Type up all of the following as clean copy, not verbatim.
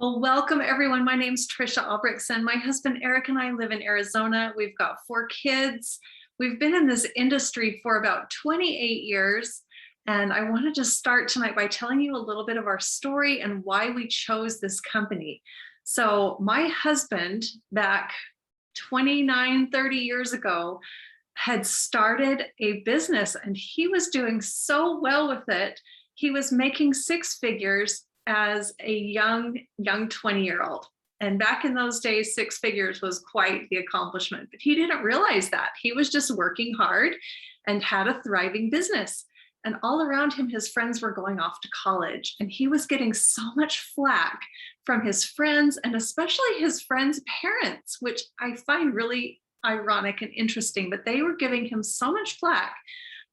Well, welcome everyone. My name's Trisha Albrechtsen. My husband Eric and I live in Arizona. We've got 4 kids. We've been in this industry for about 28 years. And I want to just start tonight by telling you a little bit of our story and why we chose this company. So my husband, back 29, 30 years ago, had started a business and he was doing so well with it. He was making 6 figures as a young 20-year-old. And back in those days, 6 figures was quite the accomplishment, but he didn't realize that. He was just working hard and had a thriving business. And all around him, his friends were going off to college, and he was getting so much flack from his friends and especially his friends' parents, which I find really ironic and interesting, but they were giving him so much flack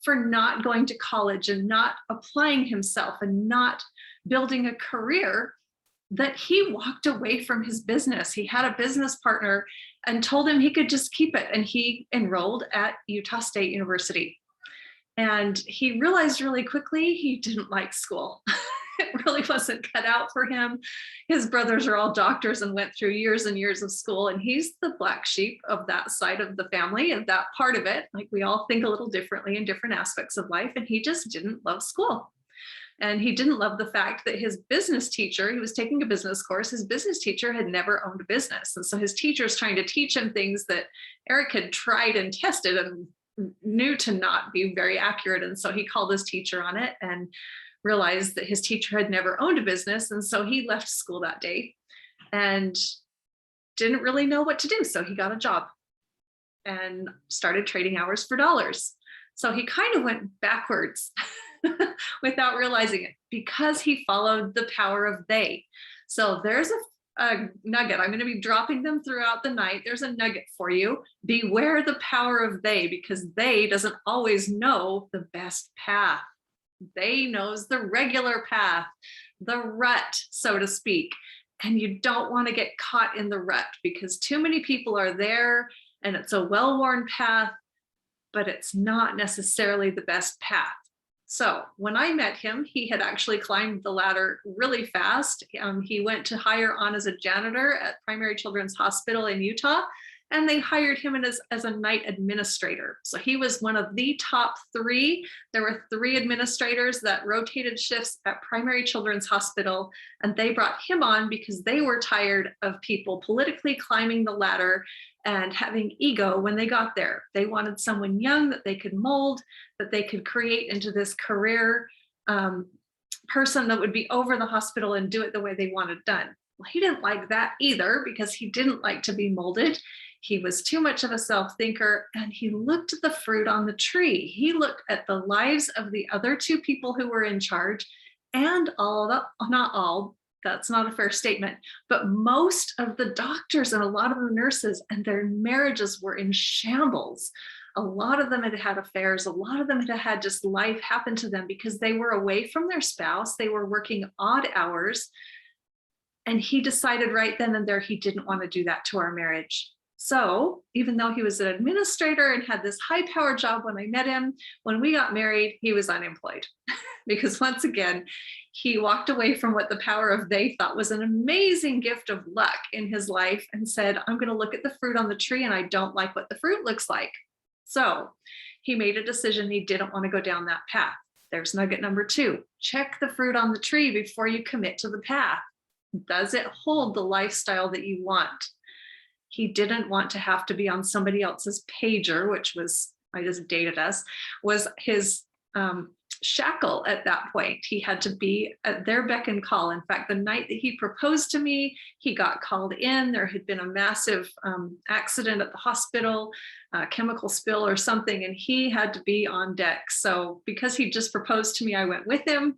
for not going to college and not applying himself and not building a career that he walked away from his business. He had a business partner and told him he could just keep it. And he enrolled at Utah State University. And he realized really quickly he didn't like school. It really wasn't cut out for him. His brothers are all doctors and went through years and years of school. And he's the black sheep of that side of the family and that part of it. Like, we all think a little differently in different aspects of life. And he just didn't love school. And he didn't love the fact that his business teacher, he was taking a business course, his business teacher had never owned a business. And so his teacher's trying to teach him things that Eric had tried and tested and knew to not be very accurate. And so he called his teacher on it and realized that his teacher had never owned a business. And so he left school that day and didn't really know what to do. So he got a job and started trading hours for dollars. So he kind of went backwards without realizing it because he followed the power of they. So there's a nugget. I'm going to be dropping them throughout the night. There's a nugget for you. Beware the power of they, because they doesn't always know the best path. They knows the regular path, the rut, so to speak. And you don't want to get caught in the rut because too many people are there and it's a well-worn path, but it's not necessarily the best path. So when I met him, he had actually climbed the ladder really fast. He went to hire on as a janitor at Primary Children's Hospital in Utah, and they hired him as a night administrator. So he was one of the top 3. There were 3 administrators that rotated shifts at Primary Children's Hospital, and they brought him on because they were tired of people politically climbing the ladder and having ego when they got there. They wanted someone young that they could mold, that they could create into this career person that would be over the hospital and do it the way they wanted done. Well, he didn't like that either because he didn't like to be molded. He was too much of a self-thinker, and he looked at the fruit on the tree. He looked at the lives of the other 2 people who were in charge, and not all, that's not a fair statement, but most of the doctors and a lot of the nurses, and their marriages were in shambles. A lot of them had had affairs. A lot of them had had just life happen to them because they were away from their spouse. They were working odd hours. And he decided right then and there he didn't want to do that to our marriage. So even though he was an administrator and had this high-powered job when I met him, when we got married, he was unemployed because once again, he walked away from what the power of they thought was an amazing gift of luck in his life and said, I'm going to look at the fruit on the tree and I don't like what the fruit looks like. So he made a decision he didn't want to go down that path. There's nugget number 2. Check the fruit on the tree before you commit to the path. Does it hold the lifestyle that you want? He didn't want to have to be on somebody else's pager, which was, I just dated us, was his shackle at that point. He had to be at their beck and call. In fact, the night that he proposed to me, he got called in. There had been a massive accident at the hospital, a chemical spill or something, and he had to be on deck. So because he just proposed to me, I went with him.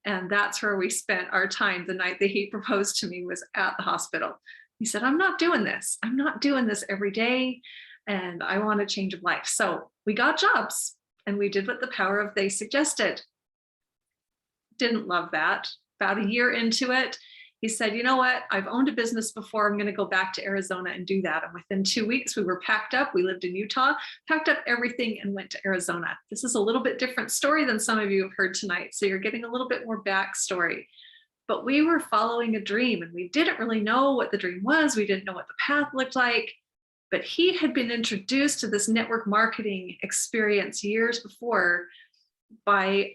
And that's where we spent our time. The night that he proposed to me was at the hospital. He said, I'm not doing this. I'm not doing this every day. And I want a change of life. So we got jobs and we did what the power of they suggested. Didn't love that. About a year into it, he said, you know what? I've owned a business before. I'm going to go back to Arizona and do that. And within 2 weeks, we were packed up. We lived in Utah, packed up everything and went to Arizona. This is a little bit different story than some of you have heard tonight. So you're getting a little bit more backstory. but we were following a dream and we didn't really know what the dream was. We didn't know what the path looked like, but he had been introduced to this network marketing experience years before by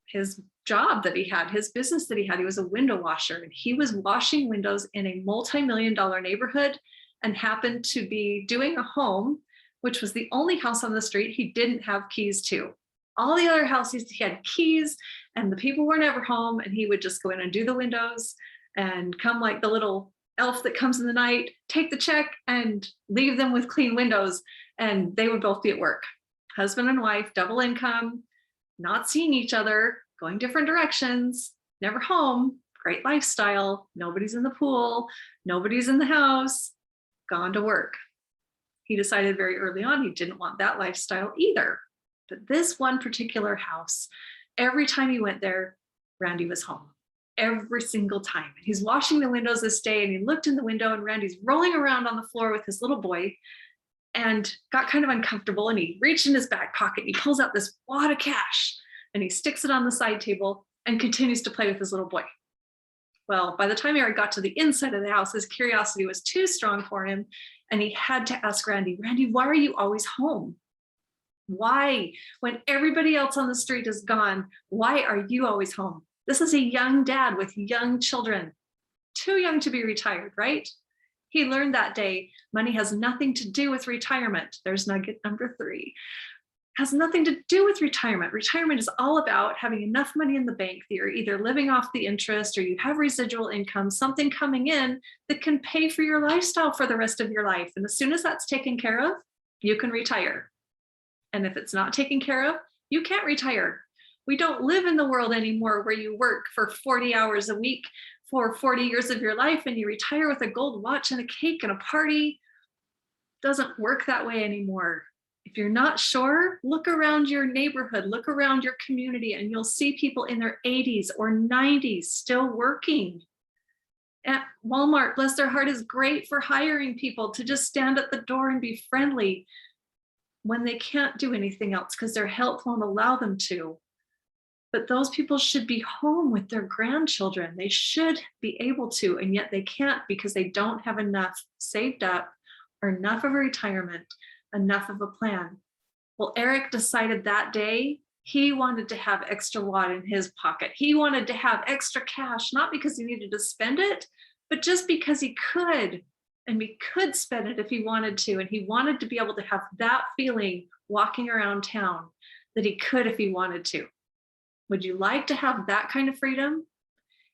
his job that he had, his business that he had. He was a window washer and he was washing windows in a multi-million-dollar neighborhood and happened to be doing a home, which was the only house on the street he didn't have keys to. All the other houses he had keys and the people were never home, and he would just go in and do the windows and come like the little elf that comes in the night, take the check and leave them with clean windows, and they would both be at work. Husband and wife, double income, not seeing each other, going different directions, never home, great lifestyle, nobody's in the pool, nobody's in the house, gone to work. He decided very early on he didn't want that lifestyle either. But this one particular house, every time he went there, Randy was home. Every single time. He's washing the windows this day and he looked in the window and Randy's rolling around on the floor with his little boy and got kind of uncomfortable, and he reached in his back pocket. He pulls out this wad of cash and he sticks it on the side table and continues to play with his little boy. Well, by the time Eric got to the inside of the house, his curiosity was too strong for him. And he had to ask Randy, why are you always home? Why, when everybody else on the street is gone, why are you always home? This is a young dad with young children, too young to be retired, right? He learned that day, money has nothing to do with retirement. There's nugget number 3. Has nothing to do with retirement. Retirement is all about having enough money in the bank that you're either living off the interest or you have residual income, something coming in that can pay for your lifestyle for the rest of your life. And as soon as that's taken care of, you can retire. And if it's not taken care of, you can't retire. We don't live in the world anymore where you work for 40 hours a week for 40 years of your life and you retire with a gold watch and a cake and a party. It doesn't work that way anymore. If you're not sure, look around your neighborhood, look around your community, and you'll see people in their 80s or 90s still working. At Walmart, bless their heart, is great for hiring people to just stand at the door and be friendly when they can't do anything else because their health won't allow them to. But those people should be home with their grandchildren. They should be able to, and yet they can't because they don't have enough saved up or enough of a retirement, enough of a plan. Well, Eric decided that day he wanted to have extra wad in his pocket. He wanted to have extra cash, not because he needed to spend it, but just because he could. And he could spend it if he wanted to. And he wanted to be able to have that feeling walking around town that he could if he wanted to. Would you like to have that kind of freedom?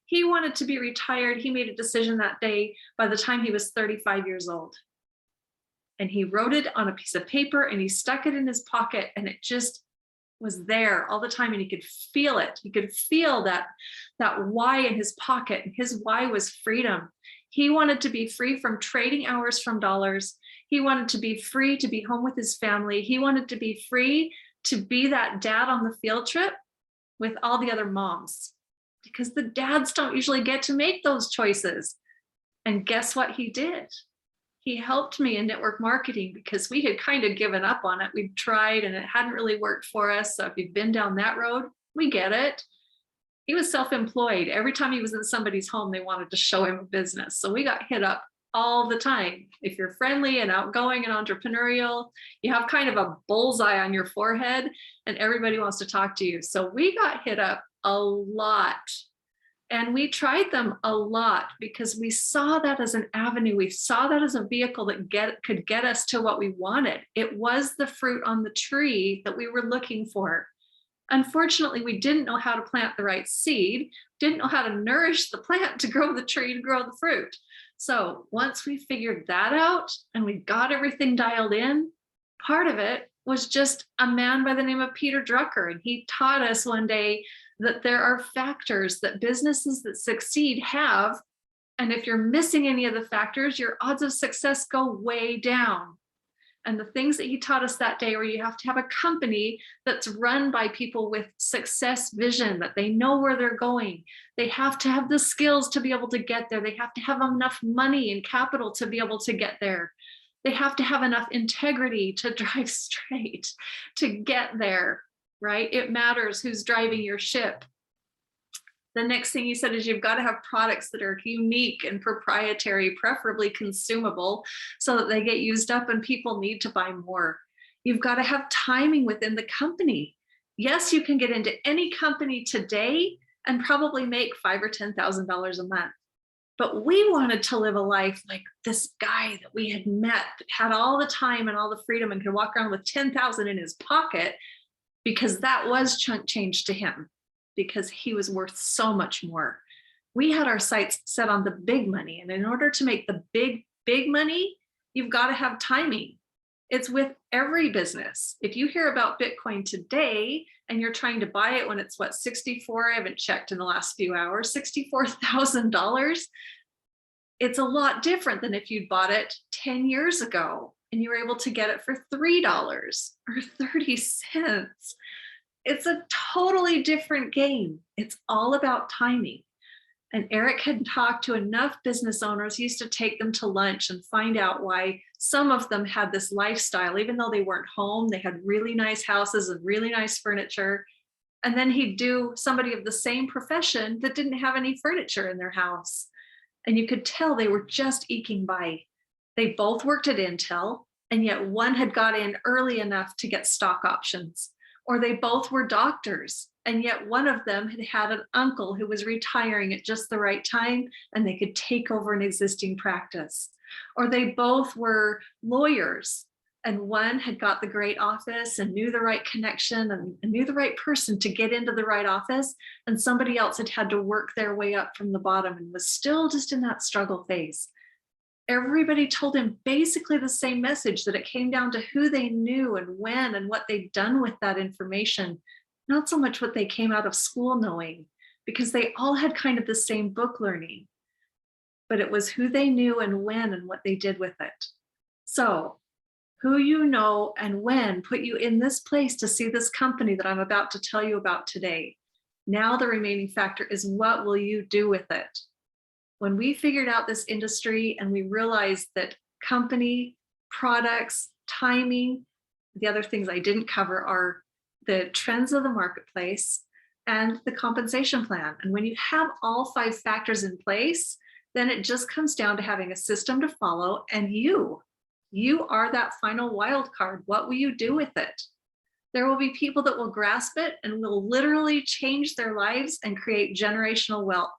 He wanted to be retired. He made a decision that day by the time he was 35 years old. And he wrote it on a piece of paper and he stuck it in his pocket, and it just was there all the time, and he could feel it. He could feel that why in his pocket, and his why was freedom. He wanted to be free from trading hours from dollars. He wanted to be free to be home with his family. He wanted to be free to be that dad on the field trip with all the other moms, because the dads don't usually get to make those choices. And guess what he did? He helped me in network marketing because we had kind of given up on it. We'd tried and it hadn't really worked for us. So if you've been down that road, we get it. He was self-employed. Every time he was in somebody's home, they wanted to show him a business. So we got hit up all the time. If you're friendly and outgoing and entrepreneurial, you have kind of a bullseye on your forehead and everybody wants to talk to you. So we got hit up a lot. And we tried them a lot because we saw that as an avenue. We saw that as a vehicle that could get us to what we wanted. It was the fruit on the tree that we were looking for. Unfortunately, we didn't know how to plant the right seed, didn't know how to nourish the plant to grow the tree and grow the fruit. So once we figured that out and we got everything dialed in, part of it was just a man by the name of Peter Drucker. And he taught us one day that there are factors that businesses that succeed have. And if you're missing any of the factors, your odds of success go way down. And the things that he taught us that day were you have to have a company that's run by people with success vision, that they know where they're going. They have to have the skills to be able to get there. They have to have enough money and capital to be able to get there. They have to have enough integrity to drive straight to get there, right? It matters who's driving your ship. The next thing you said is you've got to have products that are unique and proprietary, preferably consumable, so that they get used up and people need to buy more. You've got to have timing within the company. Yes, you can get into any company today and probably make $5,000 or $10,000 a month. But we wanted to live a life like this guy that we had met, that had all the time and all the freedom and could walk around with 10,000 in his pocket, because that was chunk change to him, because he was worth so much more. We had our sights set on the big money. And in order to make the big money, you've got to have timing. It's with every business. If you hear about Bitcoin today and you're trying to buy it when it's what, 64, I haven't checked in the last few hours, $64,000, it's a lot different than if you'd bought it 10 years ago and you were able to get it for $3 or 30 cents. It's a totally different game. It's all about timing. And Eric had talked to enough business owners. He used to take them to lunch and find out why some of them had this lifestyle, even though they weren't home. They had really nice houses and really nice furniture. And then he'd do somebody of the same profession that didn't have any furniture in their house. And you could tell they were just eking by. They both worked at Intel, and yet one had got in early enough to get stock options. Or they both were doctors, and yet one of them had had an uncle who was retiring at just the right time, and they could take over an existing practice. Or they both were lawyers, and one had got the great office and knew the right connection and knew the right person to get into the right office, and somebody else had had to work their way up from the bottom and was still just in that struggle phase. Everybody told him basically the same message, that it came down to who they knew and when and what they'd done with that information, not so much what they came out of school knowing, because they all had kind of the same book learning, but it was who they knew and when and what they did with it. So who you know and when put you in this place to see this company that I'm about to tell you about today. Now the remaining factor is, what will you do with it? When we figured out this industry and we realized that company, products, timing, the other things I didn't cover are the trends of the marketplace and the compensation plan. And when you have all 5 factors in place, then it just comes down to having a system to follow, and you are that final wild card. What will you do with it? There will be people that will grasp it and will literally change their lives and create generational wealth.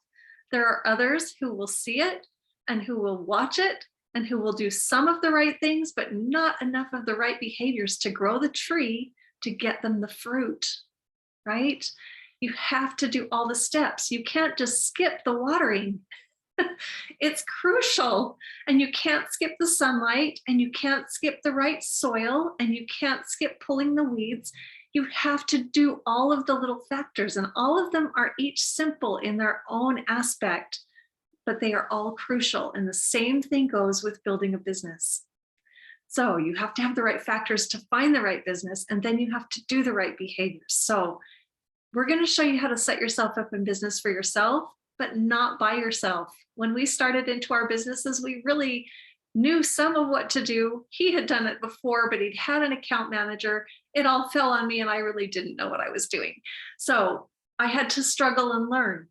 There are others who will see it and who will watch it and who will do some of the right things, but not enough of the right behaviors to grow the tree to get them the fruit, right? You have to do all the steps. You can't just skip the watering. It's crucial. And you can't skip the sunlight, and you can't skip the right soil, and you can't skip pulling the weeds. You have to do all of the little factors, and all of them are each simple in their own aspect, but they are all crucial. And the same thing goes with building a business. So you have to have the right factors to find the right business, and then you have to do the right behaviors. So we're going to show you how to set yourself up in business for yourself, but not by yourself. When we started into our businesses, we really knew some of what to do. He had done it before, but he'd had an account manager. It all fell on me, and I really didn't know what I was doing. So I had to struggle and learn.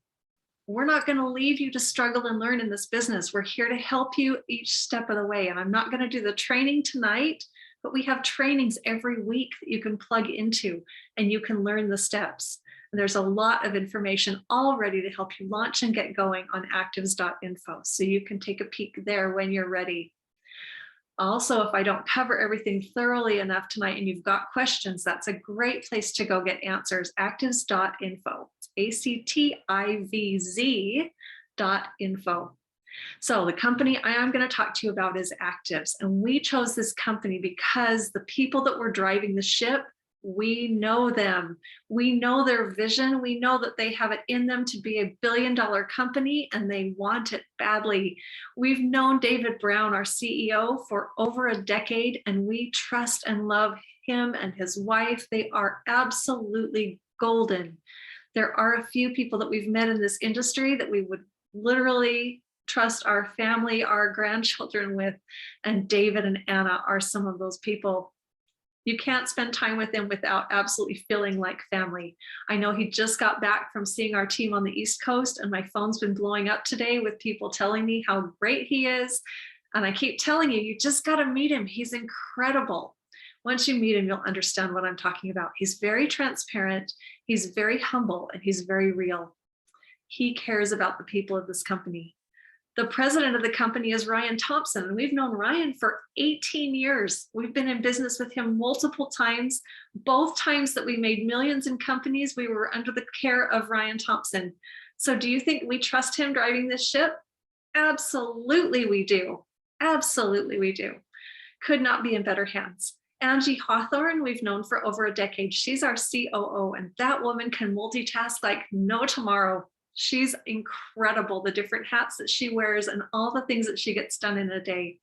We're not going to leave you to struggle and learn in this business. We're here to help you each step of the way. And I'm not going to do the training tonight, but we have trainings every week that you can plug into, and you can learn the steps. And there's a lot of information all ready to help you launch and get going on activz.info. So you can take a peek there when you're ready. Also, if I don't cover everything thoroughly enough tonight and you've got questions, that's a great place to go get answers. Activz.info. activz.info. So the company I am going to talk to you about is Activz. And we chose this company because the people that were driving the ship, we know them. We know their vision. We know that they have it in them to be a billion-dollar company, and they want it badly. We've known David Brown, our CEO, for over a decade, and we trust and love him and his wife. They are absolutely golden. There are a few people that we've met in this industry that we would literally trust our family, our grandchildren with, and David and Anna are some of those people. You can't spend time with him without absolutely feeling like family. I know he just got back from seeing our team on the East Coast, and my phone's been blowing up today with people telling me how great he is. And I keep telling you, you just got to meet him. He's incredible. Once you meet him, you'll understand what I'm talking about. He's very transparent, he's very humble, and he's very real. He cares about the people of this company. The president of the company is Ryan Thompson, and we've known Ryan for 18 years. We've been in business with him multiple times. Both times that we made millions in companies, we were under the care of Ryan Thompson. So do you think we trust him driving this ship? Absolutely we do. Absolutely we do. Could not be in better hands. Angie Hawthorne, we've known for over a decade. She's our COO, and that woman can multitask like no tomorrow. She's incredible, the different hats that she wears and all the things that she gets done in a day.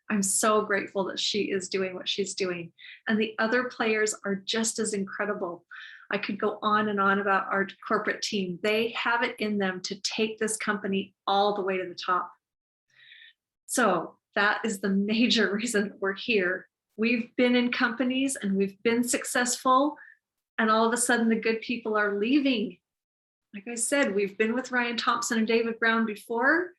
I'm so grateful that she is doing what she's doing. And the other players are just as incredible. I could go on and on about our corporate team. They have it in them to take this company all the way to the top. So that is the major reason we're here. We've been in companies and we've been successful, and all of a sudden the good people are leaving. Like I said, we've been with Ryan Thompson and David Brown before,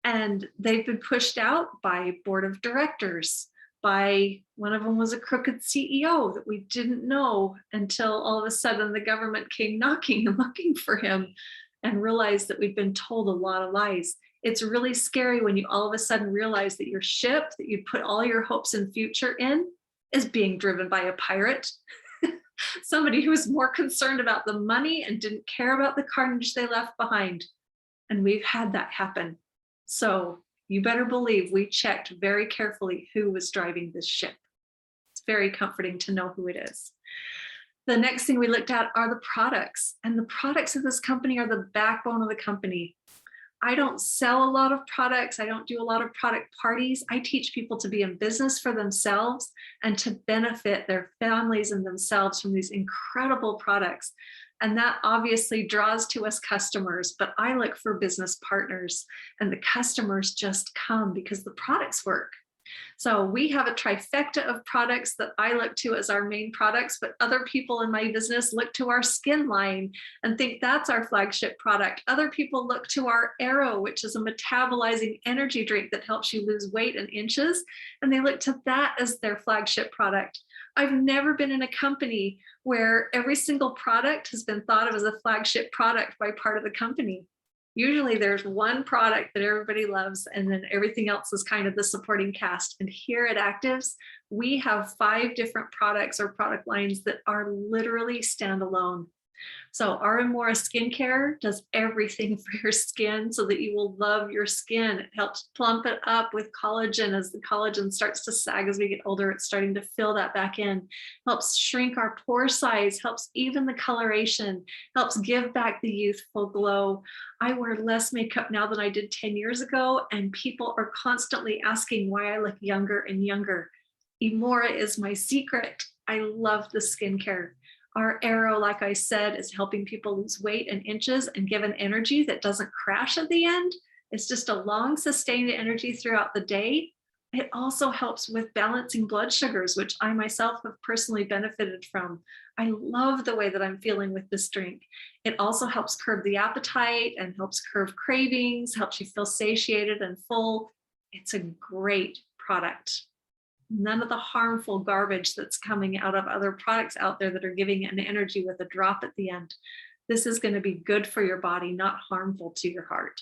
and they've been pushed out by board of directors, by one of them was a crooked CEO that we didn't know until all of a sudden the government came knocking and looking for him and realized that we'd been told a lot of lies. It's really scary when you all of a sudden realize that your ship that you put all your hopes and future in is being driven by a pirate. Somebody who was more concerned about the money and didn't care about the carnage they left behind. And we've had that happen. So you better believe we checked very carefully who was driving this ship. It's very comforting to know who it is. The next thing we looked at are the products. And the products of this company are the backbone of the company. I don't sell a lot of products. I don't do a lot of product parties. I teach people to be in business for themselves and to benefit their families and themselves from these incredible products. And that obviously draws to us customers, but I look for business partners, and the customers just come because the products work. So we have a trifecta of products that I look to as our main products, but other people in my business look to our skin line and think that's our flagship product. Other people look to our Arrow, which is a metabolizing energy drink that helps you lose weight in inches, and they look to that as their flagship product. I've never been in a company where every single product has been thought of as a flagship product by part of the company. Usually there's one product that everybody loves, and then everything else is kind of the supporting cast. And here at Activz, we have 5 different products or product lines that are literally standalone. So our Amora skincare does everything for your skin so that you will love your skin. It helps plump it up with collagen. As the collagen starts to sag as we get older, it's starting to fill that back in. Helps shrink our pore size, helps even the coloration, helps give back the youthful glow. I wear less makeup now than I did 10 years ago, and people are constantly asking why I look younger and younger. Amora is my secret. I love the skincare. Our Arrow, like I said, is helping people lose weight in inches and give an energy that doesn't crash at the end. It's just a long, sustained energy throughout the day. It also helps with balancing blood sugars, which I myself have personally benefited from. I love the way that I'm feeling with this drink. It also helps curb the appetite and helps curb cravings, helps you feel satiated and full. It's a great product. None of the harmful garbage that's coming out of other products out there that are giving an energy with a drop at the end. This is going to be good for your body, not harmful to your heart.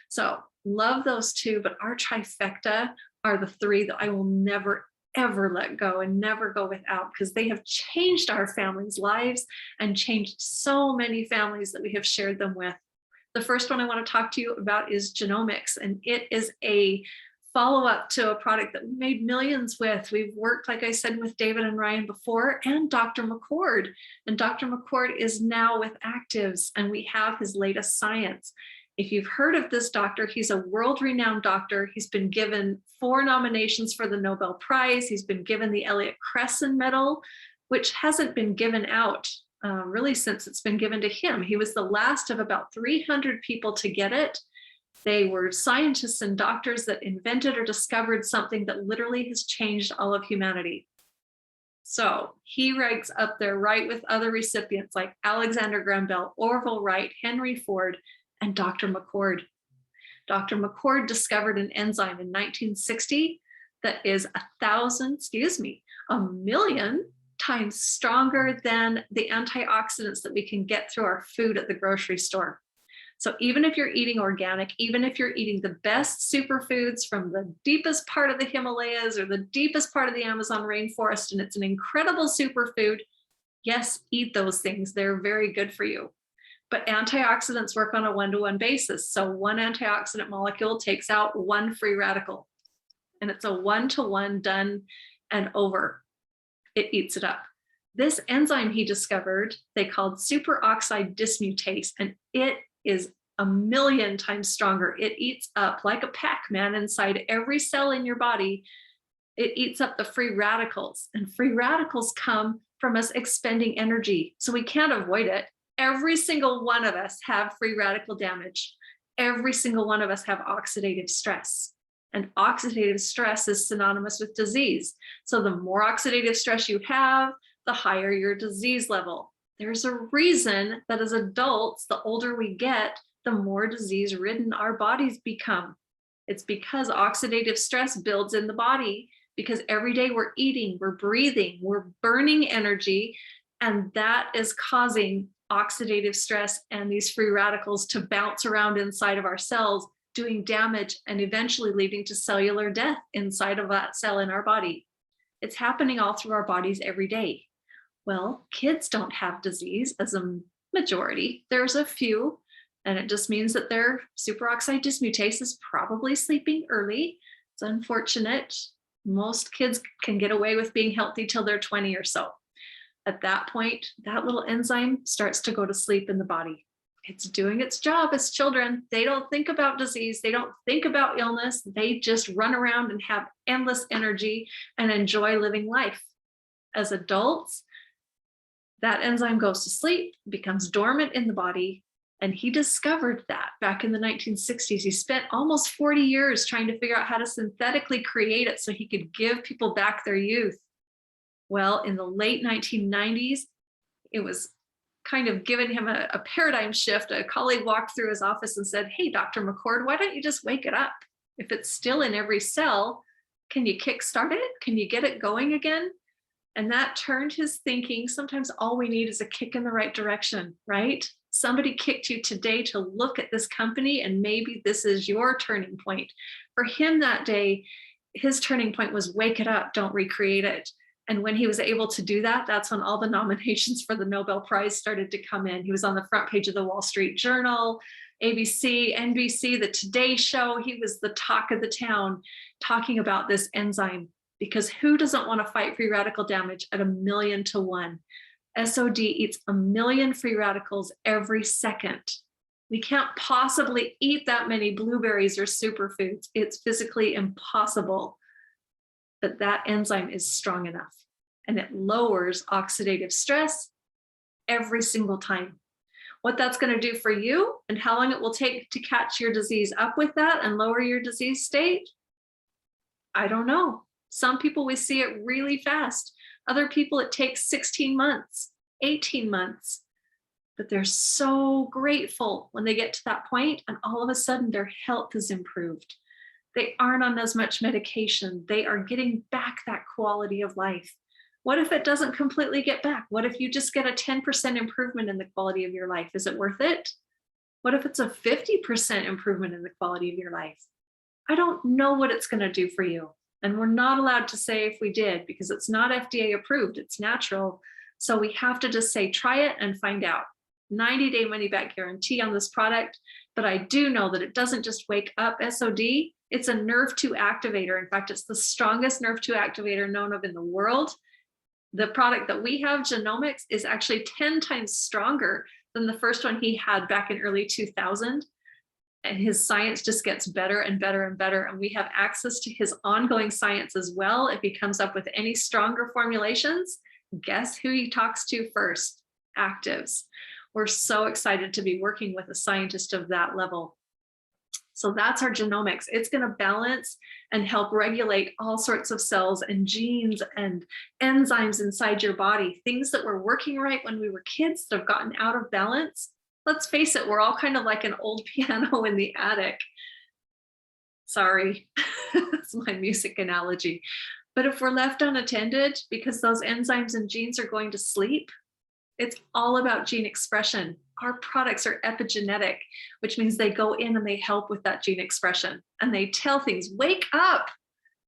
So love those 2, but our trifecta are the 3 that I will never, ever let go and never go without, because they have changed our families' lives and changed so many families that we have shared them with. The first one I want to talk to you about is genomics, and it is a follow-up to a product that we made millions with. We've worked, like I said, with David and Ryan before, and Dr. McCord. And Dr. McCord is now with Activz, and we have his latest science. If you've heard of this doctor, he's a world-renowned doctor. He's been given 4 nominations for the Nobel Prize. He's been given the Elliott Cresson Medal, which hasn't been given out really since it's been given to him. He was the last of about 300 people to get it. They were scientists and doctors that invented or discovered something that literally has changed all of humanity. So he ranks up there right with other recipients like Alexander Graham Bell, Orville Wright, Henry Ford, and Dr. McCord. Dr. McCord discovered an enzyme in 1960 that is 1,million times stronger than the antioxidants that we can get through our food at the grocery store. So even if you're eating organic, even if you're eating the best superfoods from the deepest part of the Himalayas or the deepest part of the Amazon rainforest, and it's an incredible superfood, yes, eat those things. They're very good for you. But antioxidants work on a one-to-one basis. So one antioxidant molecule takes out one free radical, and it's a one-to-one done and over. It eats it up. This enzyme he discovered, they called superoxide dismutase, and it is 1,000,000 times stronger. It eats up like a Pac-Man inside every cell in your body. It eats up the free radicals, and free radicals come from us expending energy. So we can't avoid it. Every single one of us have free radical damage. Every single one of us have oxidative stress. And oxidative stress is synonymous with disease. So the more oxidative stress you have, the higher your disease level. There's a reason that as adults, the older we get, the more disease-ridden our bodies become. It's because oxidative stress builds in the body, because every day we're eating, we're breathing, we're burning energy, and that is causing oxidative stress and these free radicals to bounce around inside of our cells, doing damage and eventually leading to cellular death inside of that cell in our body. It's happening all through our bodies every day. Well, kids don't have disease as a majority. There's a few, and it just means that their superoxide dismutase is probably sleeping early. It's unfortunate. Most kids can get away with being healthy till they're 20 or so. At that point, that little enzyme starts to go to sleep in the body. It's doing its job as children. They don't think about disease. They don't think about illness. They just run around and have endless energy and enjoy living life. As adults, that enzyme goes to sleep, becomes dormant in the body, and he discovered that back in the 1960s. He spent almost 40 years trying to figure out how to synthetically create it so he could give people back their youth. Well, in the late 1990s, it was kind of given him a paradigm shift. A colleague walked through his office and said, "Hey, Dr. McCord, why don't you just wake it up? If it's still in every cell, can you kickstart it? Can you get it going again?" And that turned his thinking. Sometimes all we need is a kick in the right direction, right? Somebody kicked you today to look at this company, and maybe this is your turning point. For him that day, his turning point was wake it up, don't recreate it. And when he was able to do that, that's when all the nominations for the Nobel Prize started to come in. He was on the front page of the Wall Street Journal, ABC, NBC, the Today Show. He was the talk of the town talking about this enzyme, because who doesn't want to fight free radical damage at 1,000,000 to 1? SOD eats 1,000,000 free radicals every second. We can't possibly eat that many blueberries or superfoods. It's physically impossible. But that enzyme is strong enough, and it lowers oxidative stress every single time. What that's going to do for you and how long it will take to catch your disease up with that and lower your disease state, I don't know. Some people, we see it really fast. Other people, it takes 16 months, 18 months. But they're so grateful when they get to that point, and all of a sudden their health is improved. They aren't on as much medication. They are getting back that quality of life. What if it doesn't completely get back? What if you just get a 10% improvement in the quality of your life? Is it worth it? What if it's a 50% improvement in the quality of your life? I don't know what it's going to do for you. And we're not allowed to say if we did, because it's not FDA approved. It's natural. So we have to just say, try it and find out. 90-day money-back guarantee on this product. But I do know that it doesn't just wake up SOD. It's a nerve-2 activator. In fact, it's the strongest nerve-2 activator known of in the world. The product that we have, Genomics, is actually 10 times stronger than the first one he had back in early 2000. And his science just gets better and better and better. And we have access to his ongoing science as well. If he comes up with any stronger formulations, guess who he talks to first? Activz. We're so excited to be working with a scientist of that level. So that's our genomics. It's going to balance and help regulate all sorts of cells and genes and enzymes inside your body, things that were working right when we were kids that have gotten out of balance. Let's face it, we're all kind of like an old piano in the attic. Sorry, that's my music analogy. But if we're left unattended because those enzymes and genes are going to sleep, it's all about gene expression. Our products are epigenetic, which means they go in and they help with that gene expression. And they tell things, wake up.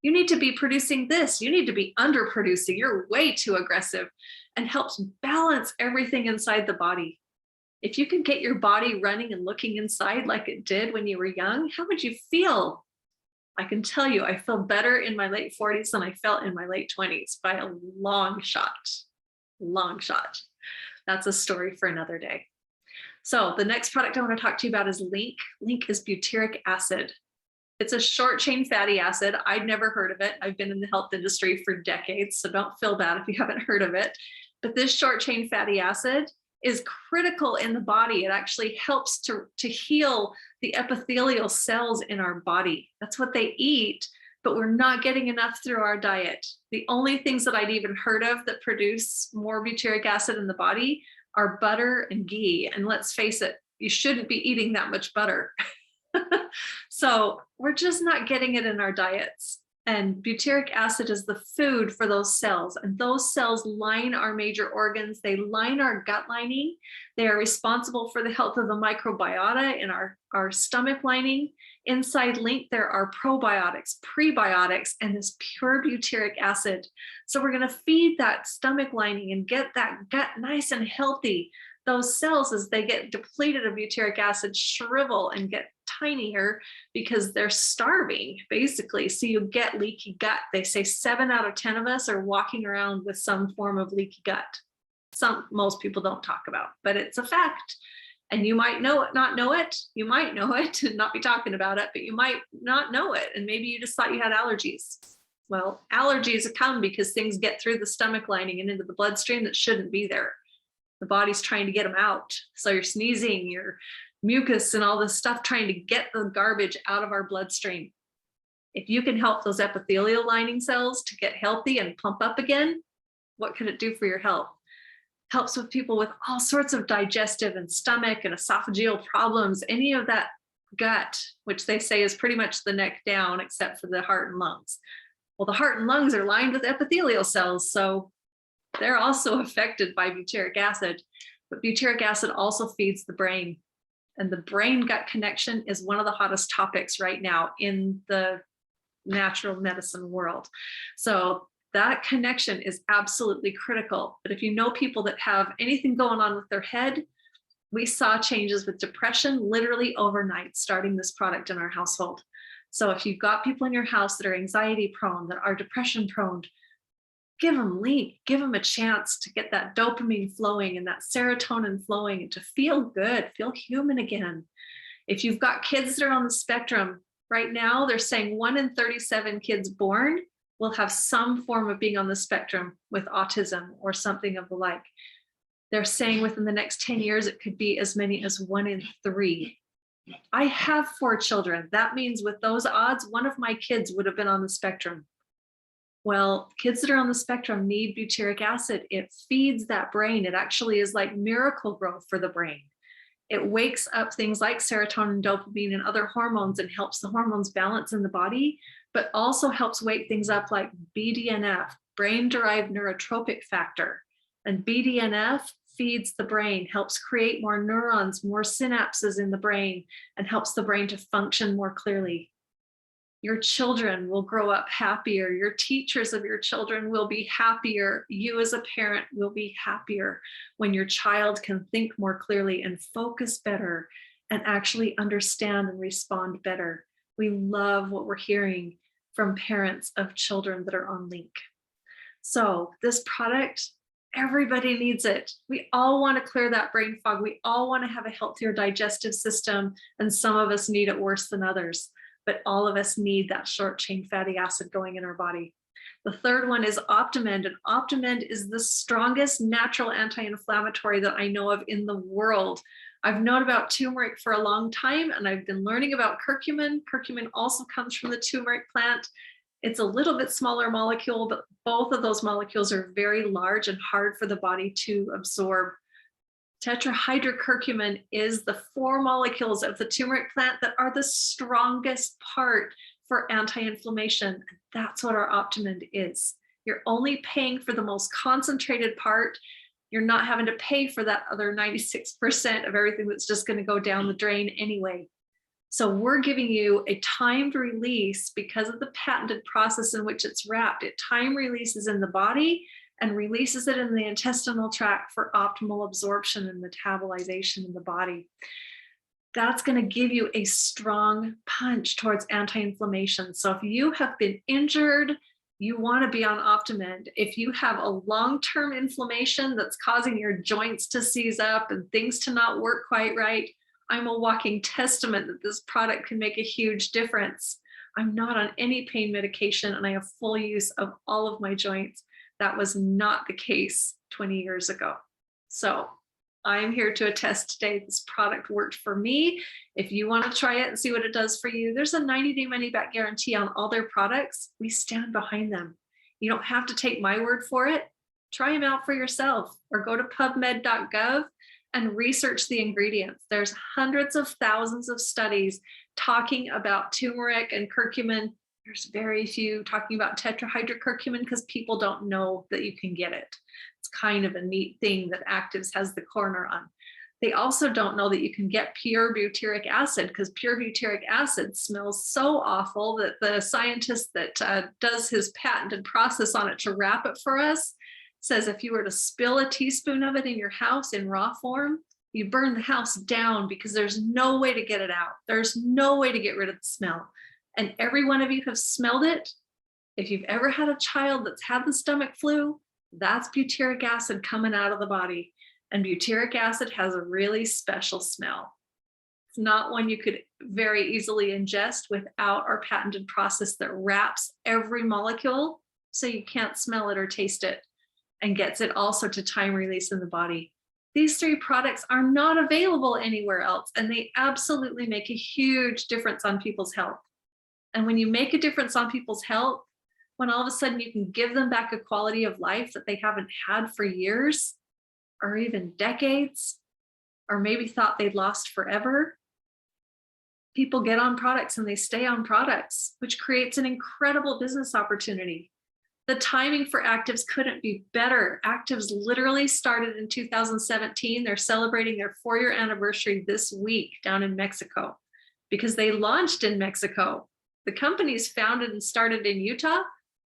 You need to be producing this. You need to be underproducing. You're way too aggressive, and helps balance everything inside the body. If you can get your body running and looking inside like it did when you were young, how would you feel? I can tell you, I feel better in my late 40s than I felt in my late 20s by a long shot. Long shot. That's a story for another day. So the next product I want to talk to you about is Link. Link is butyric acid. It's a short chain fatty acid. I'd never heard of it. I've been in the health industry for decades, so don't feel bad if you haven't heard of it. But this short chain fatty acid is critical in the body. It actually helps to heal the epithelial cells in our body. That's what they eat, but we're not getting enough through our diet. The only things that I'd even heard of that produce more butyric acid in the body are butter and ghee. And let's face it, you shouldn't be eating that much butter. So we're just not getting it in our diets. And butyric acid is the food for those cells. And those cells line our major organs. They line our gut lining. They are responsible for the health of the microbiota in our stomach lining. Inside Link, there are probiotics, prebiotics, and this pure butyric acid. So we're going to feed that stomach lining and get that gut nice and healthy. Those cells, as they get depleted of butyric acid, shrivel and get tinier because they're starving, basically. So you get leaky gut. They say 7 out of 10 of us are walking around with some form of leaky gut. Most people don't talk about, but it's a fact. And you might know it, not know it. You might know it and not be talking about it, but you might not know it. And maybe you just thought you had allergies. Well, allergies come because things get through the stomach lining and into the bloodstream that shouldn't be there. The body's trying to get them out. So you're sneezing, your mucus and all this stuff trying to get the garbage out of our bloodstream. If you can help those epithelial lining cells to get healthy and pump up again, what could it do for your health? Helps with people with all sorts of digestive and stomach and esophageal problems, any of that gut, which they say is pretty much the neck down, except for the heart and lungs. Well, the heart and lungs are lined with epithelial cells, so they're also affected by butyric acid. But butyric acid also feeds the brain. And the brain-gut connection is one of the hottest topics right now in the natural medicine world. So that connection is absolutely critical. But if you know people that have anything going on with their head, we saw changes with depression literally overnight, starting this product in our household. So if you've got people in your house that are anxiety prone, that are depression prone, give them Link, give them a chance to get that dopamine flowing and that serotonin flowing and to feel good, feel human again. If you've got kids that are on the spectrum, right now they're saying 1 in 37 kids born will have some form of being on the spectrum with autism or something of the like. They're saying within the next 10 years, it could be as many as 1 in 3. I have 4 children. That means with those odds, one of my kids would have been on the spectrum. Well, kids that are on the spectrum need butyric acid. It feeds that brain. It actually is like miracle growth for the brain. It wakes up things like serotonin, dopamine, and other hormones and helps the hormones balance in the body, but also helps wake things up like BDNF, brain-derived neurotrophic factor. And BDNF feeds the brain, helps create more neurons, more synapses in the brain, and helps the brain to function more clearly. Your children will grow up happier. Your teachers of your children will be happier. You as a parent will be happier when your child can think more clearly and focus better and actually understand and respond better. We love what we're hearing from parents of children that are on Link. So this product, everybody needs it. We all want to clear that brain fog. We all want to have a healthier digestive system, and some of us need it worse than others. But all of us need that short chain fatty acid going in our body. The third one is Optimend, and Optimend is the strongest natural anti-inflammatory that I know of in the world. I've known about turmeric for a long time, and I've been learning about curcumin. Curcumin also comes from the turmeric plant. It's a little bit smaller molecule, but both of those molecules are very large and hard for the body to absorb. Tetrahydrocurcumin is the 4 molecules of the turmeric plant that are the strongest part for anti-inflammation. That's what our Optimend is. You're only paying for the most concentrated part. You're not having to pay for that other 96% of everything that's just going to go down the drain anyway. So we're giving you a timed release because of the patented process in which it's wrapped. It time releases in the body and releases it in the intestinal tract for optimal absorption and metabolization in the body. That's going to give you a strong punch towards anti-inflammation. So if you have been injured, you want to be on Optimend. If you have a long-term inflammation that's causing your joints to seize up and things to not work quite right, I'm a walking testament that this product can make a huge difference. I'm not on any pain medication and I have full use of all of my joints. That was not the case 20 years ago. So I'm here to attest today this product worked for me. If you want to try it and see what it does for you, there's a 90-day money-back guarantee on all their products. We stand behind them. You don't have to take my word for it. Try them out for yourself or go to pubmed.gov and research the ingredients. There's hundreds of thousands of studies talking about turmeric and curcumin. There's very few talking about tetrahydrocurcumin because people don't know that you can get it. It's kind of a neat thing that Activz has the corner on. They also don't know that you can get pure butyric acid because pure butyric acid smells so awful that the scientist that does his patented process on it to wrap it for us says if you were to spill a teaspoon of it in your house in raw form, you burn the house down because there's no way to get it out. There's no way to get rid of the smell. And every one of you have smelled it. If you've ever had a child that's had the stomach flu, that's butyric acid coming out of the body. And butyric acid has a really special smell. It's not one you could very easily ingest without our patented process that wraps every molecule so you can't smell it or taste it and gets it also to time release in the body. These 3 products are not available anywhere else, and they absolutely make a huge difference on people's health. And when you make a difference on people's health, when all of a sudden you can give them back a quality of life that they haven't had for years or even decades, or maybe thought they'd lost forever, people get on products and they stay on products, which creates an incredible business opportunity. The timing for Activz couldn't be better. Activz literally started in 2017. They're celebrating their 4-year anniversary this week down in Mexico because they launched in Mexico. The company's founded and started in Utah,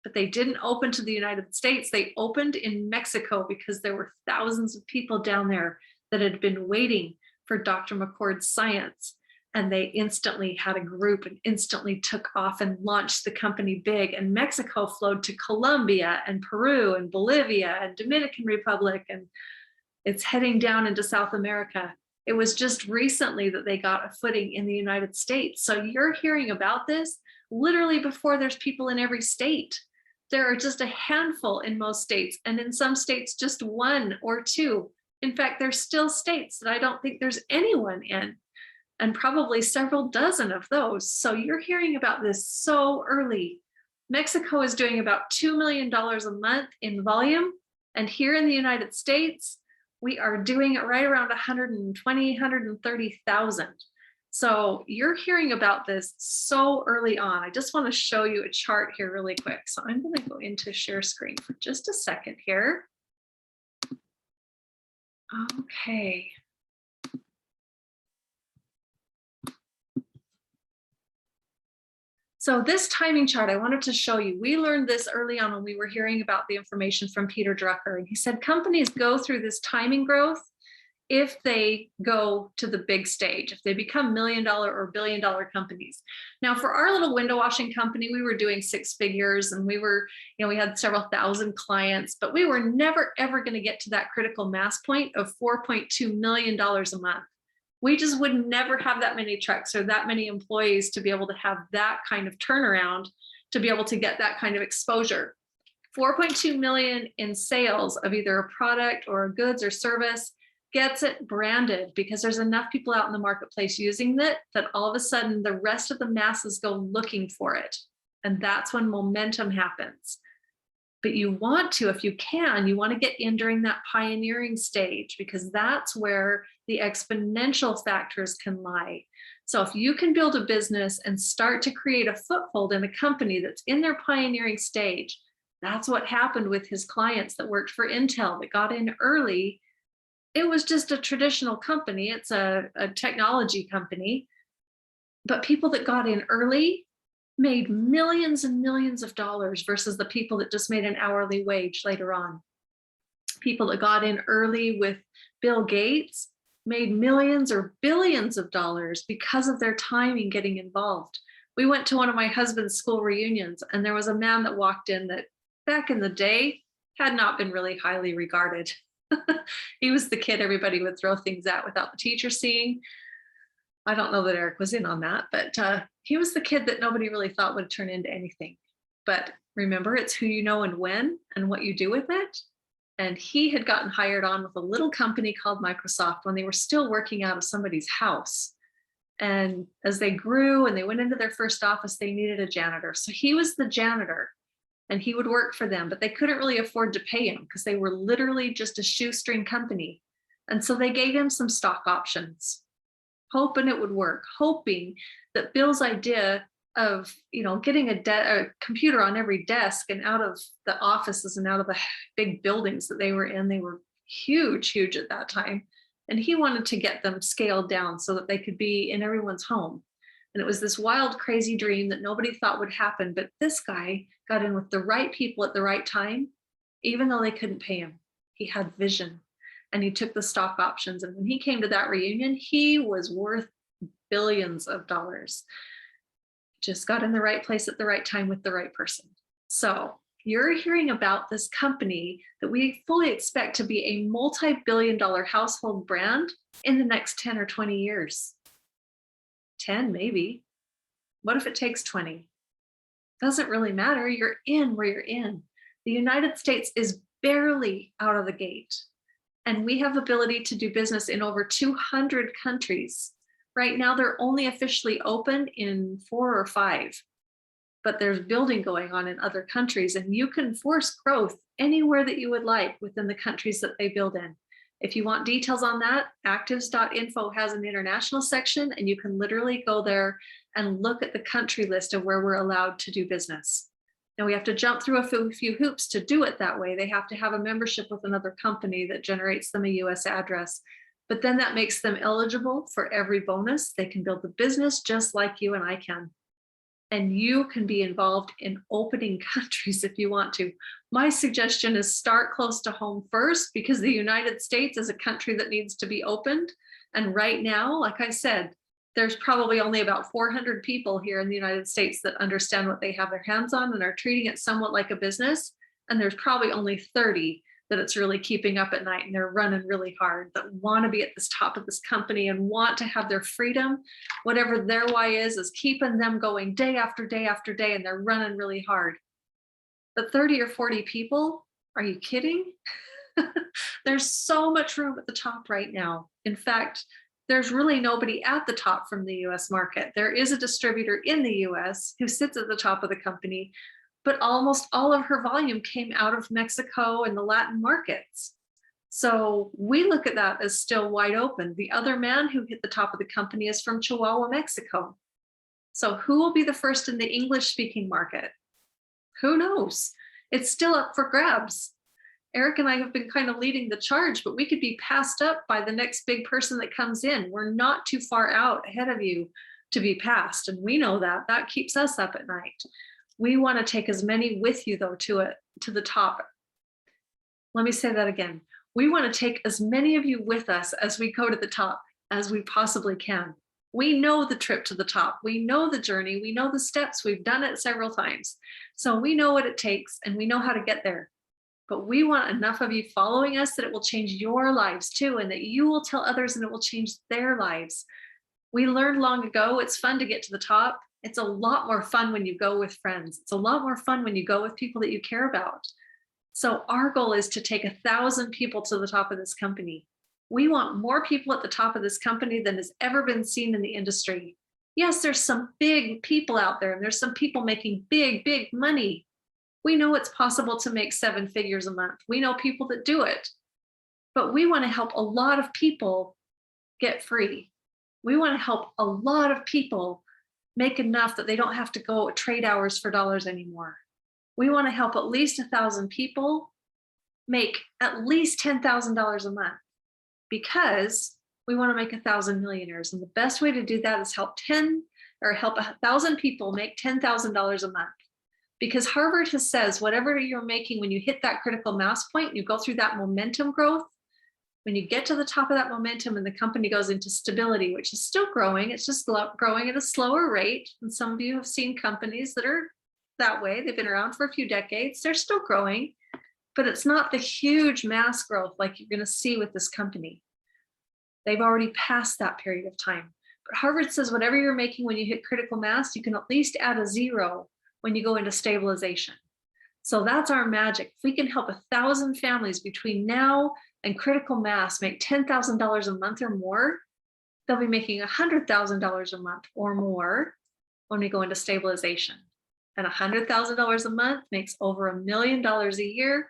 but they didn't open to the United States. They opened in Mexico because there were thousands of people down there that had been waiting for Dr. McCord's science. And they instantly had a group and instantly took off and launched the company big. And Mexico flowed to Colombia and Peru and Bolivia and Dominican Republic, and it's heading down into South America. It was just recently that they got a footing in the United States. So you're hearing about this literally before there's people in every state. There are just a handful in most states, and in some states, just 1 or 2. In fact, there's still states that I don't think there's anyone in, and probably several dozen of those. So you're hearing about this so early. Mexico is doing about $2 million a month in volume. And here in the United States, we are doing it right around 120, 130,000. So you're hearing about this so early on. I just want to show you a chart here really quick. So I'm going to go into share screen for just a second here. Okay. So this timing chart, I wanted to show you. We learned this early on when we were hearing about the information from Peter Drucker. And he said companies go through this timing growth if they go to the big stage, if they become $1 million or $1 billion companies. Now, for our little window washing company, we were doing 6 figures and we were, we had several thousand clients, but we were never, ever going to get to that critical mass point of $4.2 million a month. We just would never have that many trucks or that many employees to be able to have that kind of turnaround, to be able to get that kind of exposure. 4.2 million in sales of either a product or goods or service. gets it branded, because there's enough people out in the marketplace using it that all of a sudden the rest of the masses go looking for it. And that's when momentum happens. But you want to, if you can, you want to get in during that pioneering stage, because that's where the exponential factors can lie. So if you can build a business and start to create a foothold in a company that's in their pioneering stage, that's what happened with his clients that worked for Intel that got in early. It was just a traditional company. It's a technology company, but people that got in early made millions and millions of dollars versus the people that just made an hourly wage later on. People that got in early with Bill Gates made millions or billions of dollars because of their timing getting involved. We went to one of my husband's school reunions, and there was a man that walked in that back in the day had not been really highly regarded. He was the kid everybody would throw things at without the teacher seeing. I don't know that Eric was in on that, but he was the kid that nobody really thought would turn into anything. But remember, it's who you know and when and what you do with it. And he had gotten hired on with a little company called Microsoft when they were still working out of somebody's house. And as they grew and they went into their first office, they needed a janitor. So he was the janitor, and he would work for them, but they couldn't really afford to pay him because they were literally just a shoestring company. And so they gave him some stock options, hoping it would work, hoping that Bill's idea of, getting a computer on every desk and out of the offices and out of the big buildings that they were in, they were huge at that time. And he wanted to get them scaled down so that they could be in everyone's home. And it was this wild, crazy dream that nobody thought would happen. But this guy got in with the right people at the right time, even though they couldn't pay him. He had vision, and he took the stock options. And when he came to that reunion, he was worth billions of dollars. Just got in the right place at the right time with the right person. So you're hearing about this company that we fully expect to be a multi-billion-dollar household brand in the next 10 or 20 years. 10 maybe. What if it takes 20? Doesn't really matter. You're in where you're in. The United States is barely out of the gate, and we have ability to do business in over 200 countries. Right now, they're only officially open in 4 or 5, but there's building going on in other countries, and you can force growth anywhere that you would like within the countries that they build in. If you want details on that, activz.info has an international section, and you can literally go there and look at the country list of where we're allowed to do business. Now, we have to jump through a few hoops to do it that way. They have to have a membership with another company that generates them a US address, but then that makes them eligible for every bonus. They can build the business just like you and I can. And you can be involved in opening countries if you want to. My suggestion is start close to home first, because the United States is a country that needs to be opened. And right now, like I said, there's probably only about 400 people here in the United States that understand what they have their hands on and are treating it somewhat like a business. And there's probably only 30 that it's really keeping up at night, and they're running really hard, that want to be at this top of this company and want to have their freedom. Whatever their why is keeping them going day after day after day, and they're running really hard. But 30 or 40 people, are you kidding? There's so much room at the top right now. In fact, there's really nobody at the top from the US market. There is a distributor in the US who sits at the top of the company, but almost all of her volume came out of Mexico and the Latin markets. So we look at that as still wide open. The other man who hit the top of the company is from Chihuahua, Mexico. So who will be the first in the English-speaking market? Who knows? It's still up for grabs. Eric and I have been kind of leading the charge, but we could be passed up by the next big person that comes in. We're not too far out ahead of you to be passed. And we know that. That keeps us up at night. We want to take as many with you, though, to the top. Let me say that again. We want to take as many of you with us as we go to the top as we possibly can. We know the trip to the top. We know the journey. We know the steps. We've done it several times. So we know what it takes, and we know how to get there. But we want enough of you following us that it will change your lives too, and that you will tell others and it will change their lives. We learned long ago, it's fun to get to the top. It's a lot more fun when you go with friends. It's a lot more fun when you go with people that you care about. So our goal is to take 1,000 people to the top of this company. We want more people at the top of this company than has ever been seen in the industry. Yes, there's some big people out there and there's some people making big, big money. We know it's possible to make 7 figures a month. We know people that do it, but we want to help a lot of people get free. We want to help a lot of people make enough that they don't have to go trade hours for dollars anymore. We want to help at least 1,000 people make at least $10,000 a month, because we want to make 1,000 millionaires. And the best way to do that is help 1,000 people make $10,000 a month. Because Harvard has says, whatever you're making, when you hit that critical mass point, you go through that momentum growth. When you get to the top of that momentum and the company goes into stability, which is still growing, it's just growing at a slower rate. And some of you have seen companies that are that way. They've been around for a few decades. They're still growing, but it's not the huge mass growth like you're going to see with this company. They've already passed that period of time. But Harvard says whatever you're making when you hit critical mass, you can at least add a 0 when you go into stabilization. So that's our magic. If we can help 1,000 families between now and critical mass make $10,000 a month or more, they'll be making $100,000 a month or more when we go into stabilization. And $100,000 a month makes over $1 million a year.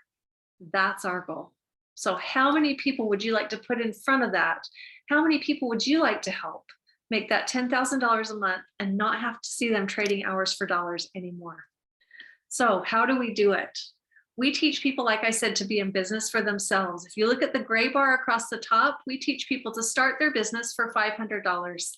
That's our goal. So how many people would you like to put in front of that? How many people would you like to help make that $10,000 a month and not have to see them trading hours for dollars anymore? So how do we do it? We teach people, like I said, to be in business for themselves. If you look at the gray bar across the top, we teach people to start their business for $500.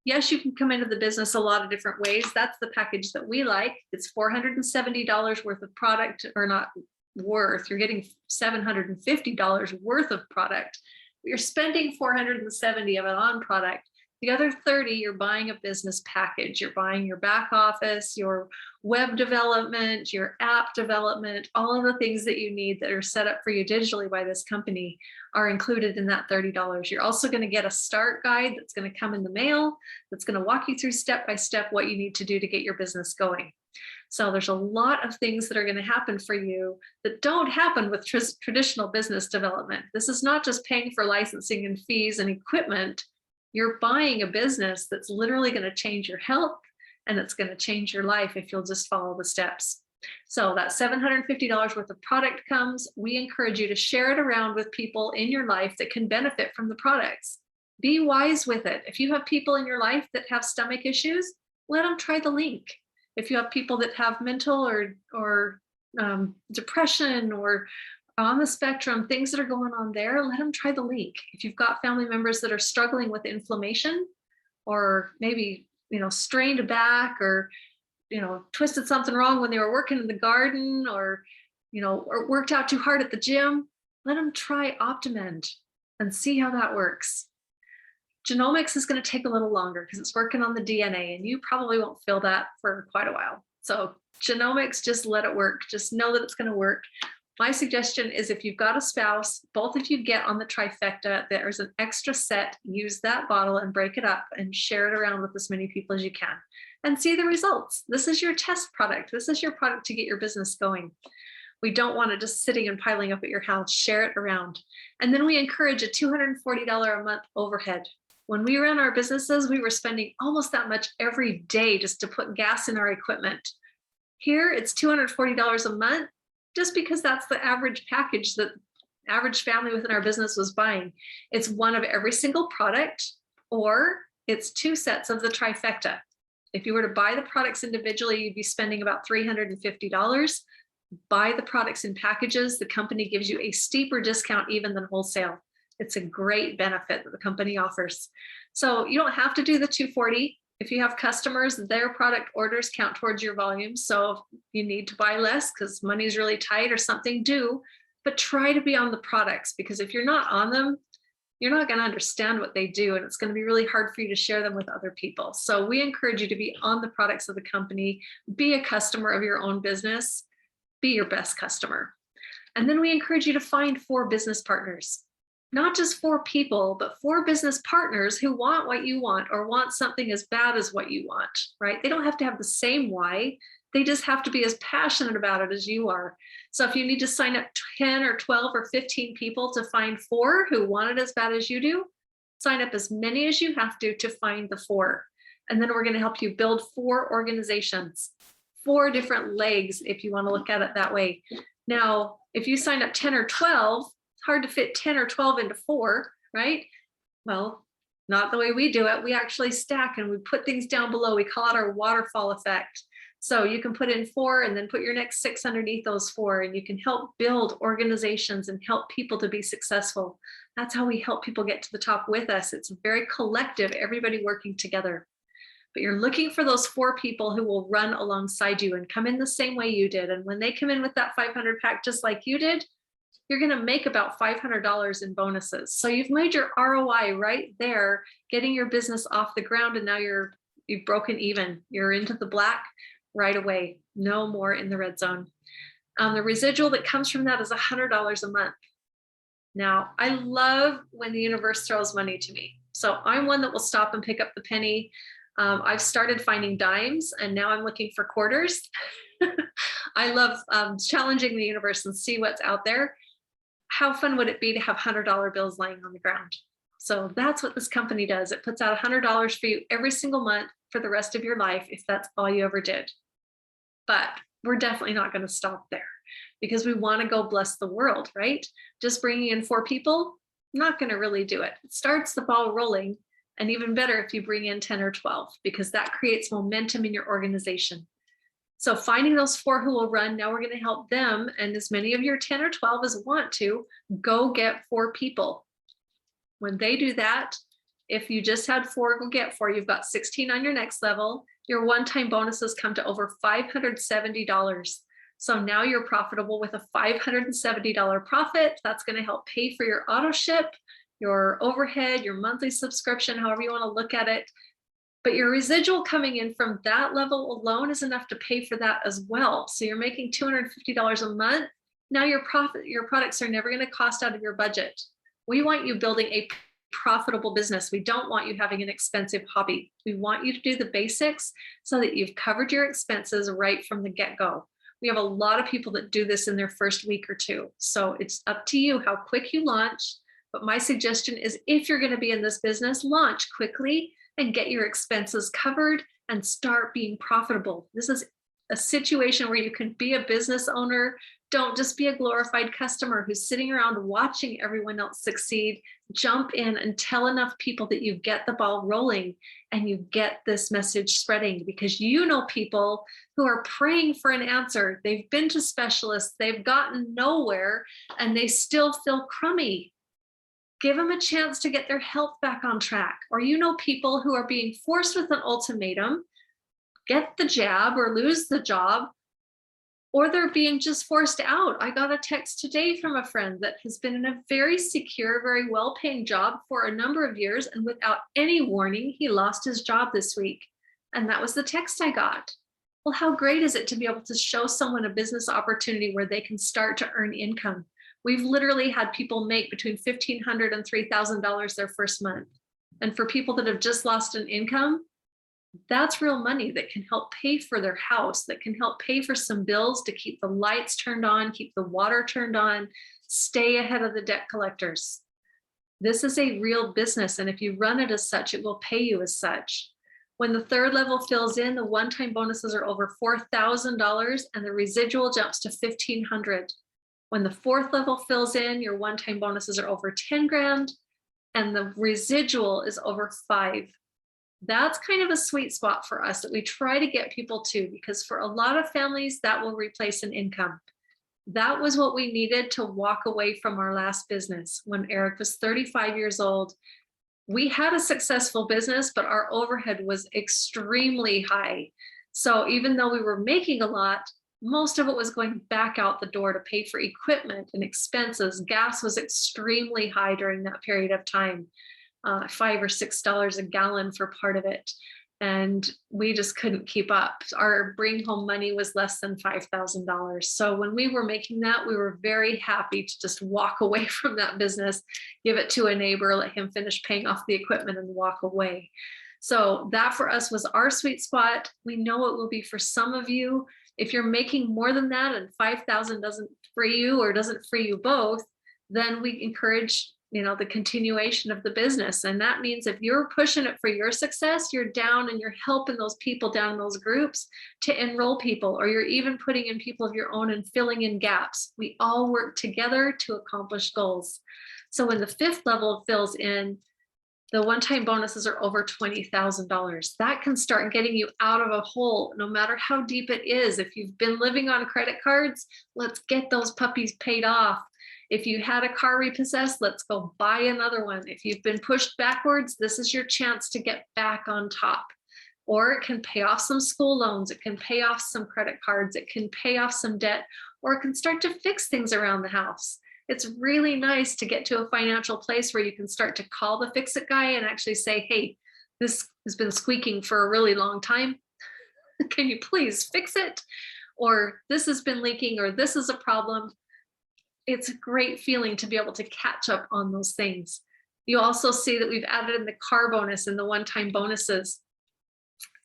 Yes, you can come into the business a lot of different ways. That's the package that we like. It's $470 worth of product, or not worth, you're getting $750 worth of product. You're spending $470 of it on product. The other 30, you're buying a business package. You're buying your back office, your web development, your app development, all of the things that you need that are set up for you digitally by this company are included in that $30. You're also going to get a start guide that's going to come in the mail, that's going to walk you through step by step what you need to do to get your business going. So there's a lot of things that are going to happen for you that don't happen with traditional business development. This is not just paying for licensing and fees and equipment. You're buying a business that's literally going to change your health, and it's going to change your life if you'll just follow the steps. So that $750 worth of product comes. We encourage you to share it around with people in your life that can benefit from the products. Be wise with it. If you have people in your life that have stomach issues, let them try the link. If you have people that have mental or depression or on the spectrum, things that are going on there, let them try the link. If you've got family members that are struggling with inflammation, or maybe, strained back, or, twisted something wrong when they were working in the garden, or worked out too hard at the gym, let them try Optimend and see how that works. Genomics is going to take a little longer because it's working on the DNA, and you probably won't feel that for quite a while. So genomics, just let it work. Just know that it's going to work. My suggestion is, if you've got a spouse, both of you get on the trifecta. There's an extra set. Use that bottle and break it up and share it around with as many people as you can and see the results. This is your test product. This is your product to get your business going. We don't want it just sitting and piling up at your house. Share it around. And then we encourage a $240 a month overhead. When we ran our businesses, we were spending almost that much every day just to put gas in our equipment. Here, it's $240 a month, just because that's the average package that average family within our business was buying. It's one of every single product, or it's 2 sets of the trifecta. If you were to buy the products individually, you'd be spending about $350. Buy the products in packages. The company gives you a steeper discount even than wholesale. It's a great benefit that the company offers. So you don't have to do the $240. If you have customers, their product orders count towards your volume. So if you need to buy less because money's really tight or something, do, but try to be on the products, because if you're not on them, you're not going to understand what they do, and it's going to be really hard for you to share them with other people. So we encourage you to be on the products of the company, be a customer of your own business, be your best customer. And then we encourage you to find 4 business partners. not just 4 people, but 4 business partners who want what you want or want something as bad as what you want, right? They don't have to have the same why. They just have to be as passionate about it as you are. So if you need to sign up 10 or 12 or 15 people to find 4 who want it as bad as you do, sign up as many as you have to find the 4. And then we're going to help you build 4 organizations, 4 different legs, if you want to look at it that way. Now, if you sign up 10 or 12, it's hard to fit 10 or 12 into 4, right? Well, not the way we do it. We actually stack and we put things down below. We call it our waterfall effect. So you can put in 4 and then put your next 6 underneath those 4, and you can help build organizations and help people to be successful. That's how we help people get to the top with us. It's very collective, everybody working together. But you're looking for those 4 people who will run alongside you and come in the same way you did. And when they come in with that 500 pack, just like you did, you're going to make about $500 in bonuses. So you've made your ROI right there, getting your business off the ground. And now you've broken even. You're into the black right away. No more in the red zone. The residual that comes from that is $100 a month. Now, I love when the universe throws money to me. So I'm one that will stop and pick up the penny. I've started finding dimes, and now I'm looking for quarters. I love challenging the universe and see what's out there. How fun would it be to have $100 bills lying on the ground? So that's what this company does. It puts out $100 for you every single month for the rest of your life, if that's all you ever did. But we're definitely not going to stop there, because we want to go bless the world, right? Just bringing in 4 people, not going to really do it. It starts the ball rolling, and even better if you bring in 10 or 12, because that creates momentum in your organization. So finding those 4 who will run, now we're going to help them, and as many of your 10 or 12 as want to, go get 4 people. When they do that, if you just had 4 go get 4, you've got 16 on your next level. Your one-time bonuses come to over $570. So now you're profitable with a $570 profit. That's going to help pay for your auto ship, your overhead, your monthly subscription, however you want to look at it. But your residual coming in from that level alone is enough to pay for that as well. So you're making $250 a month. Now your products are never going to cost out of your budget. We want you building a profitable business. We don't want you having an expensive hobby. We want you to do the basics so that you've covered your expenses right from the get-go. We have a lot of people that do this in their first week or 2. So it's up to you how quick you launch. But my suggestion is, if you're going to be in this business, launch quickly and get your expenses covered and start being profitable. This is a situation where you can be a business owner. Don't just be a glorified customer who's sitting around watching everyone else succeed. Jump in and tell enough people that you get the ball rolling and you get this message spreading, because you know people who are praying for an answer. They've been to specialists, they've gotten nowhere, and they still feel crummy. Give them a chance to get their health back on track. Or you know people who are being forced with an ultimatum, get the jab or lose the job, or they're being just forced out. I got a text today from a friend that has been in a very secure, very well-paying job for a number of years, and without any warning, he lost his job this week. And that was the text I got. Well, how great is it to be able to show someone a business opportunity where they can start to earn income? We've literally had people make between $1,500 and $3,000 their first month. And for people that have just lost an income, that's real money that can help pay for their house, that can help pay for some bills to keep the lights turned on, keep the water turned on, stay ahead of the debt collectors. This is a real business. And if you run it as such, it will pay you as such. When the 3rd level fills in, the one-time bonuses are over $4,000 and the residual jumps to $1,500. When the 4th level fills in, your one-time bonuses are over 10 grand and the residual is over 5. That's kind of a sweet spot for us that we try to get people to, because for a lot of families, that will replace an income. That was what we needed to walk away from our last business. When Eric was 35 years old, we had a successful business, but our overhead was extremely high. So even though we were making a lot, most of it was going back out the door to pay for equipment and expenses. Gas was extremely high during that period of time. $5 or $6 a gallon for part of it. and we just couldn't keep up. Our bring home money was less than $5,000. So when we were making that, we were very happy to just walk away from that business, give it to a neighbor, let him finish paying off the equipment and walk away. So that for us was our sweet spot. We know it will be for some of you. If you're making more than that and 5,000 doesn't free you or doesn't free you both, then we encourage, the continuation of the business. And that means if you're pushing it for your success, you're down and you're helping those people down in those groups to enroll people, or you're even putting in people of your own and filling in gaps. We all work together to accomplish goals. So when the fifth level fills in, the one-time bonuses are over $20,000. That can start getting you out of a hole, no matter how deep it is. If you've been living on credit cards, let's get those puppies paid off. If you had a car repossessed, let's go buy another one. If you've been pushed backwards, this is your chance to get back on top. Or it can pay off some school loans. It can pay off some credit cards. It can pay off some debt, or it can start to fix things around the house. It's really nice to get to a financial place where you can start to call the fix-it guy and actually say, hey, this has been squeaking for a really long time. Can you please fix it? Or this has been leaking, or this is a problem. It's a great feeling to be able to catch up on those things. You also see that we've added in the car bonus and the one-time bonuses.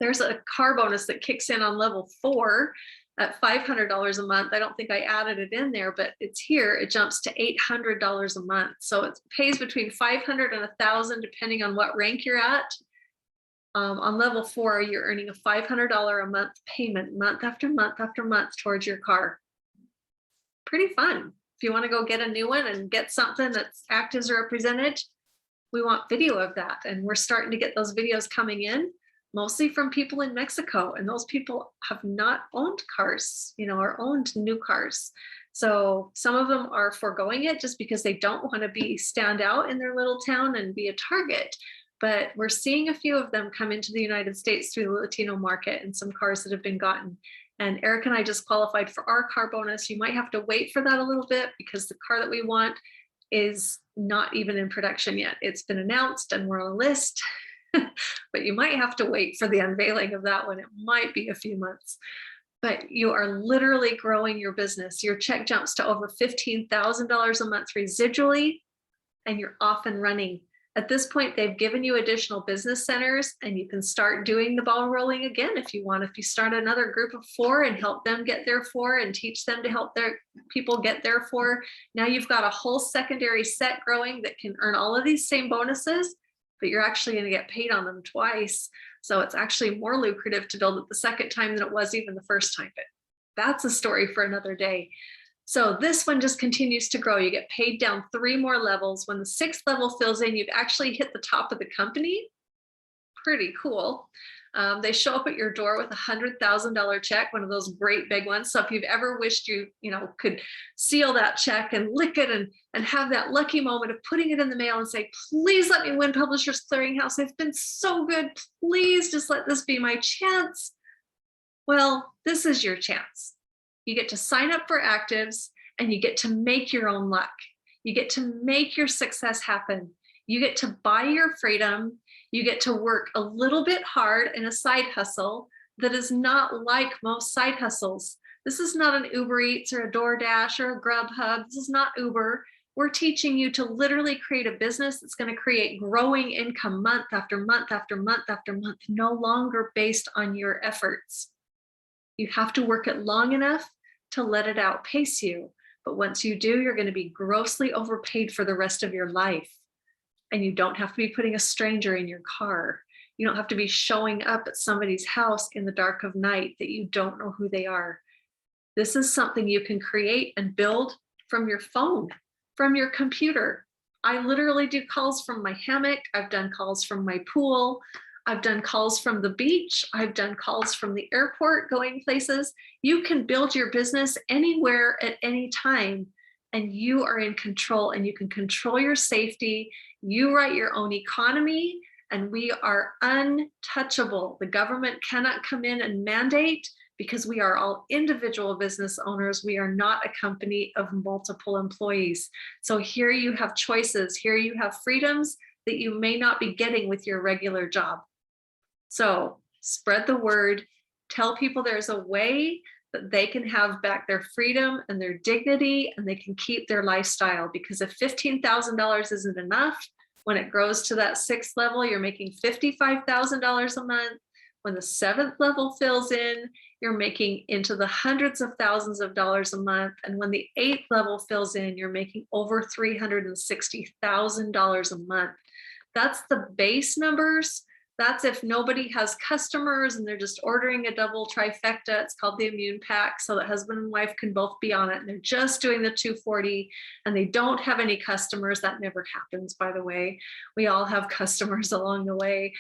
There's a car bonus that kicks in on level 4 at $500 a month. I don't think I added it in there, but it's here. It jumps to $800 a month. So it pays between $500 and $1,000, depending on what rank you're at. On level 4, you're earning a $500 a month payment, month after month after month, towards your car. Pretty fun. If you want to go get a new one and get something that's Activz represented, we want video of that. And we're starting to get those videos coming in, mostly from people in Mexico. And those people have not owned cars, or owned new cars. So some of them are foregoing it just because they don't want to stand out in their little town and be a target. But we're seeing a few of them come into the United States through the Latino market, and some cars that have been gotten. And Eric and I just qualified for our car bonus. You might have to wait for that a little bit because the car that we want is not even in production yet. It's been announced and we're on a list, but you might have to wait for the unveiling of that one. It might be a few months, but you are literally growing your business. Your check jumps to over $15,000 a month residually, and you're off and running. At this point, they've given you additional business centers, and you can start doing the ball rolling again if you want. If you start another group of 4 and help them get their 4 and teach them to help their people get their 4, now you've got a whole secondary set growing that can earn all of these same bonuses, but you're actually going to get paid on them twice. So it's actually more lucrative to build it the second time than it was even the first time. But that's a story for another day. So this one just continues to grow. You get paid down 3 more levels. When the 6th level fills in, you've actually hit the top of the company. Pretty cool. They show up at your door with a $100,000 check, one of those great big ones. So if you've ever wished you could seal that check and lick it and have that lucky moment of putting it in the mail and say, please let me win Publishers Clearinghouse. They've been so good. Please just let this be my chance. Well, this is your chance. You get to sign up for Activz, and you get to make your own luck. You get to make your success happen. You get to buy your freedom. You get to work a little bit hard in a side hustle that is not like most side hustles. This is not an Uber Eats or a DoorDash or a Grubhub. This is not Uber. We're teaching you to literally create a business that's going to create growing income month after month after month after month, no longer based on your efforts. You have to work it long enough to let it outpace you. But once you do, you're going to be grossly overpaid for the rest of your life. And you don't have to be putting a stranger in your car. You don't have to be showing up at somebody's house in the dark of night that you don't know who they are. This is something you can create and build from your phone, from your computer. I literally do calls from my hammock. I've done calls from my pool. I've done calls from the beach. I've done calls from the airport going places. You can build your business anywhere at any time, and you are in control, and you can control your safety. You write your own economy, and we are untouchable. The government cannot come in and mandate because we are all individual business owners. We are not a company of multiple employees. So here you have choices. Here you have freedoms that you may not be getting with your regular job. So spread the word, tell people there's a way that they can have back their freedom and their dignity, and they can keep their lifestyle. Because if $15,000 isn't enough, when it grows to that sixth level, you're making $55,000 a month. When the seventh level fills in, you're making into the hundreds of thousands of dollars a month. And when the eighth level fills in, you're making over $360,000 a month. That's the base numbers. That's if nobody has customers and they're just ordering a double trifecta. It's called the immune pack, so that husband and wife can both be on it. And they're just doing the 240 and they don't have any customers. That never happens, by the way. We all have customers along the way.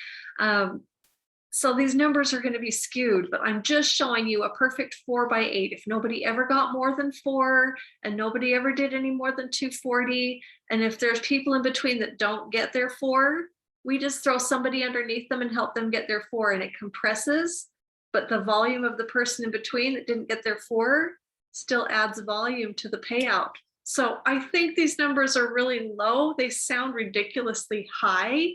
So these numbers are going to be skewed, but I'm just showing you a perfect 4x8. If nobody ever got more than 4 and nobody ever did any more than 240, and if there's people in between that don't get their 4, we just throw somebody underneath them and help them get their 4, and it compresses, but the volume of the person in between that didn't get their 4 still adds volume to the payout. So I think these numbers are really low. They sound ridiculously high,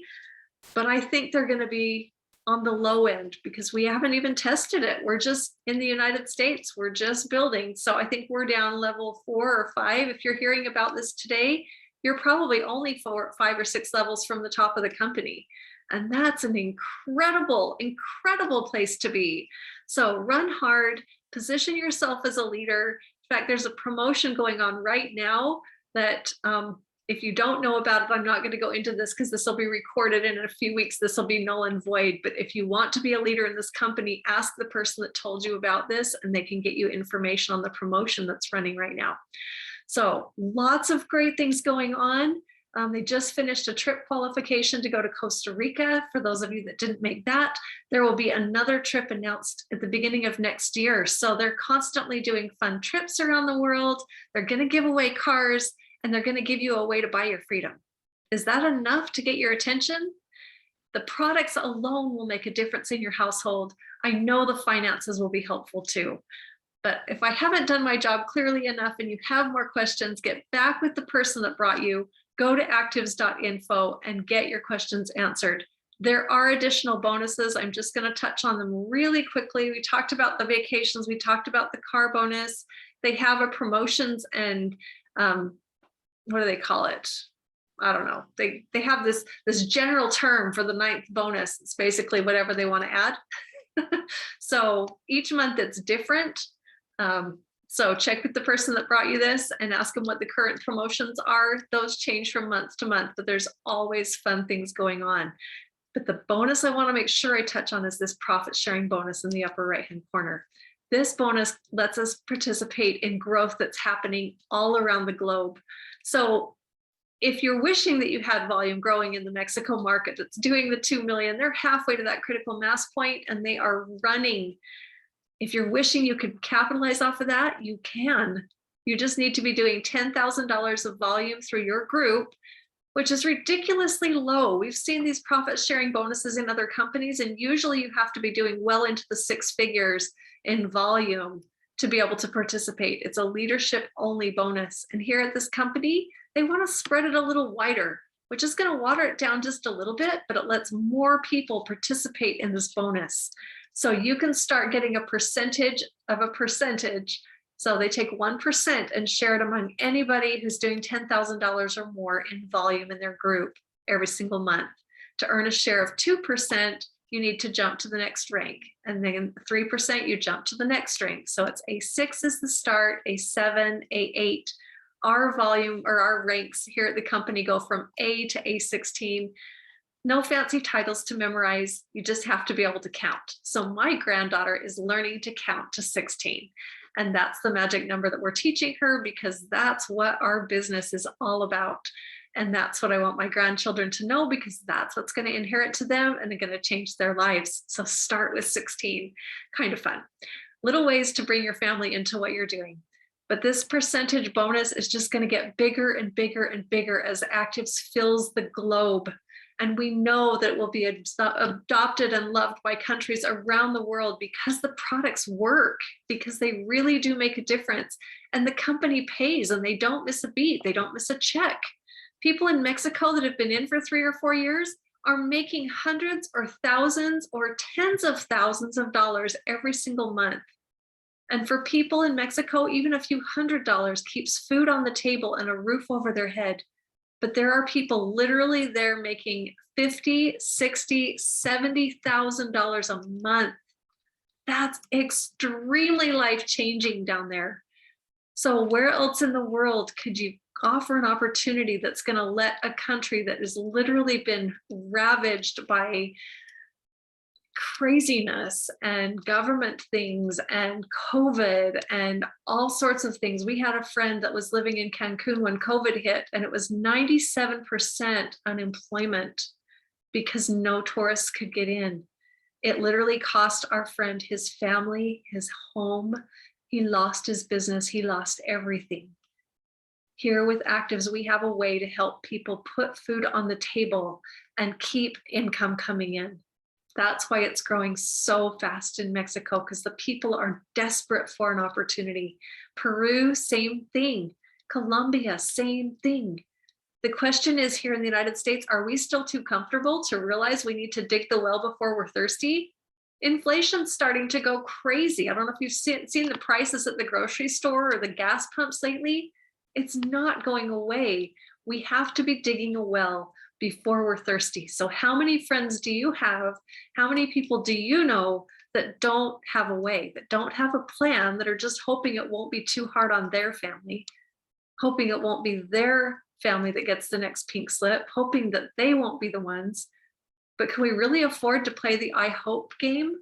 but I think they're going to be on the low end because we haven't even tested it. We're just in the United States, we're just building. So I think we're down level 4 or 5. If you're hearing about this today, you're probably only 4, 5 or 6 levels from the top of the company. And that's an incredible, incredible place to be. So run hard, position yourself as a leader. In fact, there's a promotion going on right now that if you don't know about it, I'm not going to go into this because this will be recorded and in a few weeks, this will be null and void. But if you want to be a leader in this company, ask the person that told you about this and they can get you information on the promotion that's running right now. So lots of great things going on. They just finished a trip qualification to go to Costa Rica. For those of you that didn't make that, there will be another trip announced at the beginning of next year. So they're constantly doing fun trips around the world. They're going to give away cars, and they're going to give you a way to buy your freedom. Is that enough to get your attention? The products alone will make a difference in your household. I know the finances will be helpful too. But if I haven't done my job clearly enough and you have more questions, get back with the person that brought you, go to activz.info and get your questions answered. There are additional bonuses. I'm just going to touch on them really quickly. We talked about the vacations. We talked about the car bonus. They have a promotions and what do they call it? I don't know. They have this general term for the 9th bonus. It's basically whatever they want to add. So each month it's different. So check with the person that brought you this and ask them what the current promotions are. Those change from month to month, but there's always fun things going on. But the bonus I want to make sure I touch on is this profit sharing bonus in the upper right-hand corner. This bonus lets us participate in growth that's happening all around the globe. So if you're wishing that you had volume growing in the Mexico market that's doing the 2 million, they're halfway to that critical mass point and they are running. If you're wishing you could capitalize off of that, you can. You just need to be doing $10,000 of volume through your group, which is ridiculously low. We've seen these profit sharing bonuses in other companies, and usually you have to be doing well into the 6 figures in volume to be able to participate. It's a leadership only bonus. And here at this company, they want to spread it a little wider, which is going to water it down just a little bit, but it lets more people participate in this bonus. So you can start getting a percentage of a percentage. So they take 1% and share it among anybody who's doing $10,000 or more in volume in their group every single month. To earn a share of 2%, you need to jump to the next rank. And then 3%, you jump to the next rank. So it's A6 is the start, A7, A8. Our volume or our ranks here at the company go from A to A16. No fancy titles to memorize. You just have to be able to count. So my granddaughter is learning to count to 16. And that's the magic number that we're teaching her because that's what our business is all about. And that's what I want my grandchildren to know because that's what's going to inherit to them and they're going to change their lives. So start with 16, kind of fun. Little ways to bring your family into what you're doing. But this percentage bonus is just going to get bigger and bigger and bigger as Activz fills the globe. And we know that it will be adopted and loved by countries around the world because the products work, because they really do make a difference. And the company pays and they don't miss a beat. They don't miss a check. People in Mexico that have been in for 3 or 4 years, are making hundreds or thousands or tens of thousands of dollars every single month. And for people in Mexico, even a few $100s keeps food on the table and a roof over their head. But there are people literally there making $50,000, $60,000, $70,000 a month. That's extremely life-changing down there. So where else in the world could you offer an opportunity that's going to let a country that has literally been ravaged by craziness and government things and COVID and all sorts of things? We had a friend that was living in Cancun when COVID hit, and it was 97% unemployment because no tourists could get in. It literally cost our friend his family, his home. He lost his business. He lost everything. Here with Activz, we have a way to help people put food on the table and keep income coming in. That's why it's growing so fast in Mexico, because the people are desperate for an opportunity. Peru, same thing. Colombia, same thing. The question is, here in the United States, are we still too comfortable to realize we need to dig the well before we're thirsty? Inflation's starting to go crazy. I don't know if you've seen the prices at the grocery store or the gas pumps lately. It's not going away. We have to be digging a well before we're thirsty. So how many friends do you have? How many people do you know that don't have a way, that don't have a plan, that are just hoping it won't be too hard on their family, hoping it won't be their family that gets the next pink slip, hoping that they won't be the ones? But can we really afford to play the I hope game?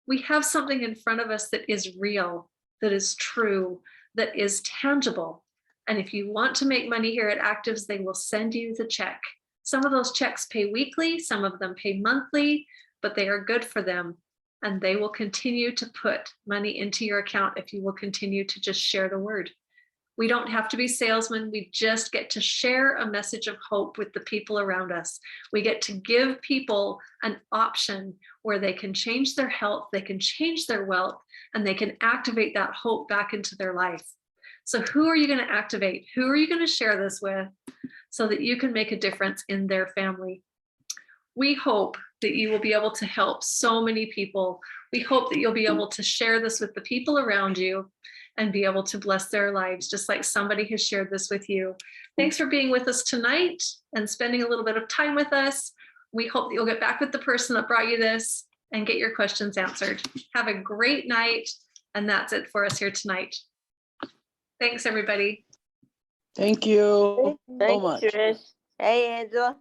We have something in front of us that is real, that is true, that is tangible. And if you want to make money here at Activz, they will send you the check. Some of those checks pay weekly, some of them pay monthly, but they are good for them. And they will continue to put money into your account if you will continue to just share the word. We don't have to be salesmen. We just get to share a message of hope with the people around us. We get to give people an option where they can change their health, they can change their wealth, and they can activate that hope back into their life. So who are you going to activate? Who are you going to share this with so that you can make a difference in their family? We hope that you will be able to help so many people. We hope that you'll be able to share this with the people around you and be able to bless their lives, just like somebody has shared this with you. Thanks for being with us tonight and spending a little bit of time with us. We hope that you'll get back with the person that brought you this and get your questions answered. Have a great night. And that's it for us here tonight. Thanks, everybody. Thank you so Thank you, much. Trish. Hey, Angela.